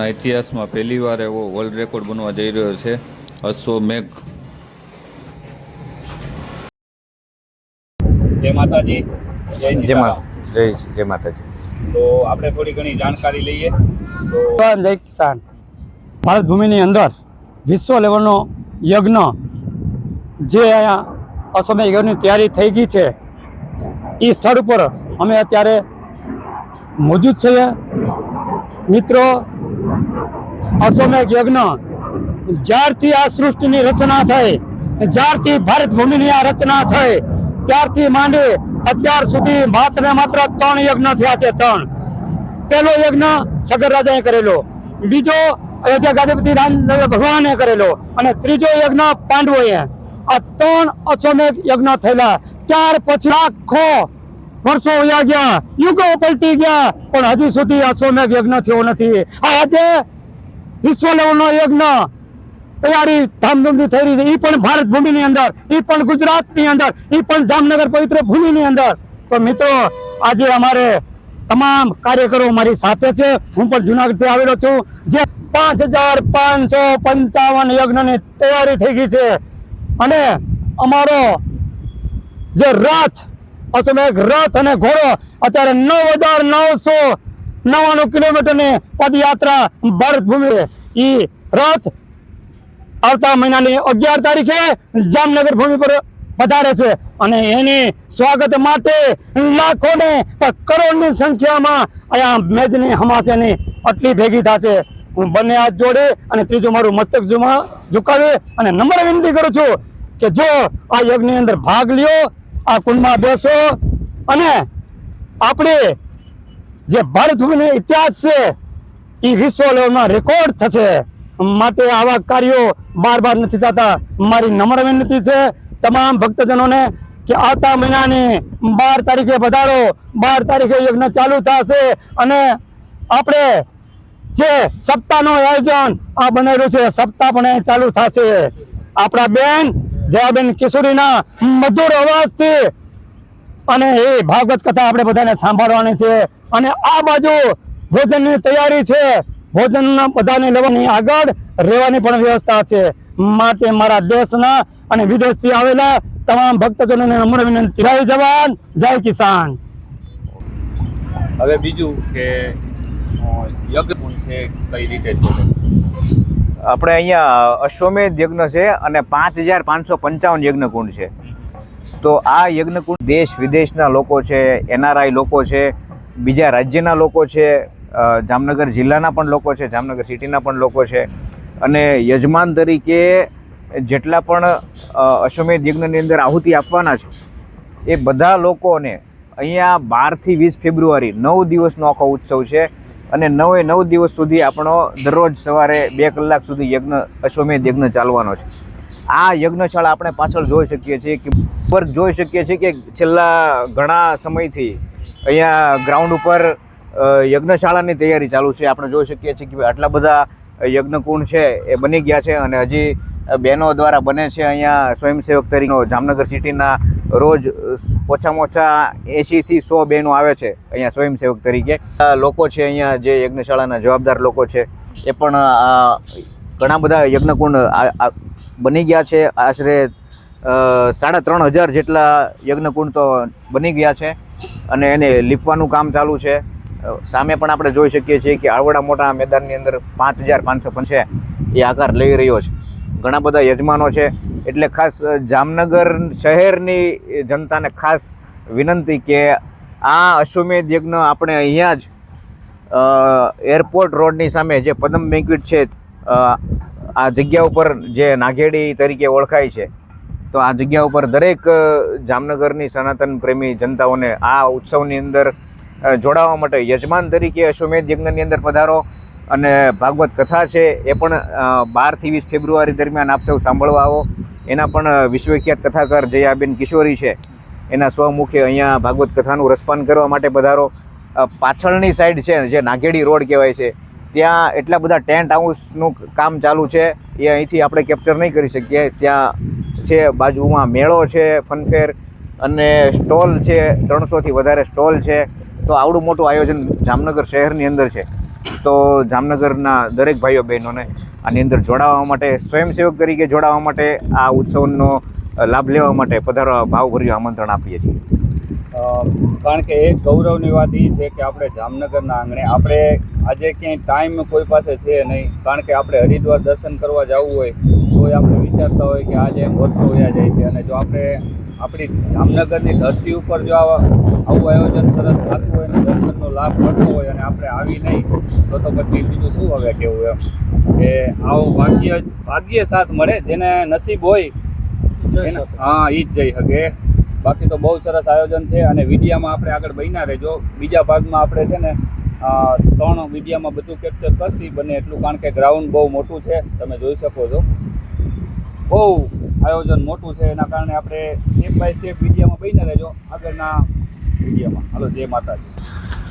જામનગરના ઇતિહાસમાં પહેલીવાર એવો વર્લ્ડ રેકોર્ડ બનવા જઈ રહ્યો છે. અશ્વમેઘ. જય માતાજી. જય માતાજી. તો આપણે થોડી ઘણી જાણકારી લઈએ. જય કિસાન. ભારત ભૂમિની અંદર વિશ્વ લેવલનો યજ્ઞ જે અહીંયા અશ્વમેઘ યજ્ઞની તૈયારી થઈ ગઈ છે, એ સ્થળ ઉપર અમે અત્યારે મોજૂદ છીએ. મિત્રો, અશ્વમેઘ યજ્ઞ જ્યારથી આ સૃષ્ટિની રચના થઈ, જ્યારથી ભારત ભૂમિની આ રચના થઈ, ત્યારથી માંડી અત્યાર સુધી માત્ર ને માત્ર 3 યજ્ઞ થયા છે. 3. પહેલો યજ્ઞ સગર રાજાએ કરેલો, બીજો અયોધ્યા ગાદીપતિ રામ ભગવાને કરેલો, અને ત્રીજો યજ્ઞ પાંડવોએ. આ 3 અશ્વમેઘ યજ્ઞ થયેલા. ત્યાર પછી લાખો વર્ષો વયા ગયા, યુગો પલટી ગયા, પણ હજી સુધી અશ્વમેઘ યજ્ઞ થયો નથી. આજે વિશ્વ લેવલનો યજ્ઞ તૈયારી ધામધૂમથી થઈ રહી છે. એ પણ ભારત ભૂમિની અંદર, એ પણ ગુજરાતની અંદર, એ પણ જામનગર પવિત્ર ભૂમિની અંદર. તો મિત્રો, આજે અમારે તમામ કાર્યકરો મારી સાથે છે. હું પણ જુનાગઢથી આવેલો છું. જે 5555 યજ્ઞની તૈયારી થઈ ગઈ છે, અને અમારો જે રથ, અશ્વમેઘ રથ અને ઘોડો અત્યારે 9999 કિલોમીટરની પદયાત્રા ભારત ભૂમિ. એ રથ આવતા મહિનાની 11 તારીખે જામનગર ભૂમિ પર પધારે છે, અને એની સ્વાગત માટે લાખો ને કરોડની સંખ્યામાં અહીંયા મેદની હમાસેની આટલી ભેગી થશે. હું બંને હાથ જોડી અને ત્રીજું મારું મસ્તક ઝુકાવી અને નમ્ર વિનંતી કરું છું કે જો આ યજ્ઞની અંદર ભાગ લ્યો, આ કુંડમાં બેસો, અને આપણે જે ભારત ભૂમિનો ઇતિહાસ છે એ વિશ્વ લેવલમાં રેકોર્ડ થશે. માટે આવા કાર્યો બાર નથી થતા. મારી નમ્ર વિનંતી છે તમામ ભક્તજનોને કે આવતા મહિનાની 12 તારીખે પધારો. 12 તારીખે યજ્ઞ ચાલુ થશે, અને આપણે જે સપ્તાહનું આયોજન આ બનાવેલું છે, સપ્તાહ પણ ચાલુ થશે. આપણા બેન જયાબેન કિશોરીના મધુર અવાજથી અને એ ભાગવત કથા આપણે બધાને સાંભળવાની છે. અને આ બાજુ ભોજનની તૈયારી છે. ભોજનના બધાને લેવાની, આગળ રહેવાની પણ વ્યવસ્થા છે. માટે મારા દેશના અને વિદેશથી આવેલા તમામ ભક્તજનોને નમ્ર વિનંતી. જય જવાન, જય કિસાન. હવે બીજું કે યજ્ઞ છે કઈ રીતે છે? આપણે અહીંયા અશ્વમેધ યજ્ઞ છે અને 5555 યજ્ઞકુંડ છે. તો આ યજ્ઞકુંડ દેશ વિદેશના લોકો છે, NRI લોકો છે, બીજા રાજ્યના લોકો છે, જામનગર જિલ્લાના પણ લોકો છે, જામનગર સિટીના પણ લોકો છે, અને યજમાન તરીકે જેટલા પણ અશ્વમેધ યજ્ઞની અંદર આહુતિ આપવાના છે એ બધા લોકોને અહીંયા 12 થી 20 ફેબ્રુઆરી 9 દિવસનો આખો ઉત્સવ છે. અને 9 દિવસ સુધી આપણો દરરોજ સવારે 2 કલાક સુધી અશ્વમેધ યજ્ઞ ચાલવાનો છે. આ યજ્ઞશાળા આપણે પાછળ જોઈ શકીએ છીએ કે જોઈ શકીએ છીએ કે છેલ્લા ઘણા સમયથી અહીંયા ગ્રાઉન્ડ ઉપર યજ્ઞશાળાની તૈયારી ચાલુ છે. આપણે જોઈ શકીએ છીએ કે આટલા બધા યજ્ઞકુંડ છે એ બની ગયા છે, અને હજી બહેનો દ્વારા બને છે. અહીંયા સ્વયંસેવક તરીકે જામનગર સિટીના રોજ ઓછામાં ઓછા 80 થી 100 બહેનો આવે છે અહીંયા સ્વયંસેવક તરીકે. લોકો છે અહીંયા જે યજ્ઞશાળાના જવાબદાર લોકો છે એ પણ ઘણા બધા યજ્ઞકુંડ બની ગયા છે. આશરે 3500 જેટલા યજ્ઞકુંડ તો બની ગયા છે, અને એને લીપવાનું કામ ચાલુ છે. સામે પણ આપણે જોઈ શકીએ છીએ કે આવડા મોટા મેદાનની અંદર 5555 છે એ આકાર લઈ રહ્યો છે. ઘણા બધા યજમાનો છે. એટલે ખાસ જામનગર શહેરની જનતાને ખાસ વિનંતી કે આ અશ્વમેધ યજ્ઞ આપણે અહીંયા જ એરપોર્ટ રોડની સામે જે પદમ બેન્ક્વેટ છે, આ જગ્યા ઉપર જે નાઘેડી તરીકે ઓળખાય છે, તો આ જગ્યા ઉપર દરેક જામનગરની સનાતન પ્રેમી જનતાઓને આ ઉત્સવની અંદર જોડાવા માટે યજમાન તરીકે અશ્વમેધ યજ્ઞની અંદર પધારો. અને ભાગવત કથા છે એ પણ 12 થી 20 ફેબ્રુઆરી દરમિયાન આપ સૌ સાંભળવા આવો. એના પણ વિશ્વવિખ્યાત કથાકાર જયાબેન કિશોરી છે, એના સ્વમુખે અહીંયા ભાગવત કથાનું રસપાન કરવા માટે પધારો. પાછળની સાઈડ છે જે નાઘેડી રોડ કહેવાય છે, ત્યાં એટલા બધા ટેન્ટ હાઉસનું કામ ચાલુ છે, એ અહીંથી આપણે કેપ્ચર નહીં કરી શકીએ. ત્યાં છે બાજુમાં મેળો છે, ફનફેર, અને સ્ટોલ છે, 300થી વધારે સ્ટોલ છે. તો આવડું મોટું આયોજન જામનગર શહેરની અંદર છે. તો જામનગરના દરેક ભાઈઓ બહેનોને આની અંદર જોડાવા માટે, સ્વયંસેવક તરીકે જોડાવા માટે, આ ઉત્સવનો લાભ લેવા માટે પધારવા ભાવભર્યું આમંત્રણ આપીએ છીએ. કારણ કે એક ગૌરવની વાત એ છે કે આપણે જામનગરના આંગણે આપણે આજે ક્યાંય ટાઈમ કોઈ પાસે છે નહીં, કારણ કે આપણે હરિદ્વાર દર્શન કરવા જવું હોય તોય આપણે વિચારતા હોય કે આજે વર્ષો વયા જાય છે, અને જો આપણે આપણી જામનગરની ધરતી ઉપર જો આવું આયોજન સરસ થતું હોય અને દર્શનનો લાભ મળતો હોય અને આપણે આવી નહીં તો પછી બીજું શું હવે કેવું એમ કે આવું ભાગ્ય સાથ મળે, જેને નસીબ હોય હા એ જ જઈ શકે. બાકી તો બહુ સરસ આયોજન છે અને વિડીયામાં આપણે આગળ બન્યા રહેજો. બીજા ભાગમાં આપણે છે ને 3 વિડીયામાં બધું કેપ્ચર કરશી બને એટલું, કારણ કે ગ્રાઉન્ડ બહુ મોટું છે, તમે જોઈ શકો છો બહુ આયોજન મોટું છે, એના કારણે આપણે સ્ટેપ બાય સ્ટેપ વિડીયામાં બન્યા રહેજો આગળના વિડીયામાં. હાલો, જય માતાજી.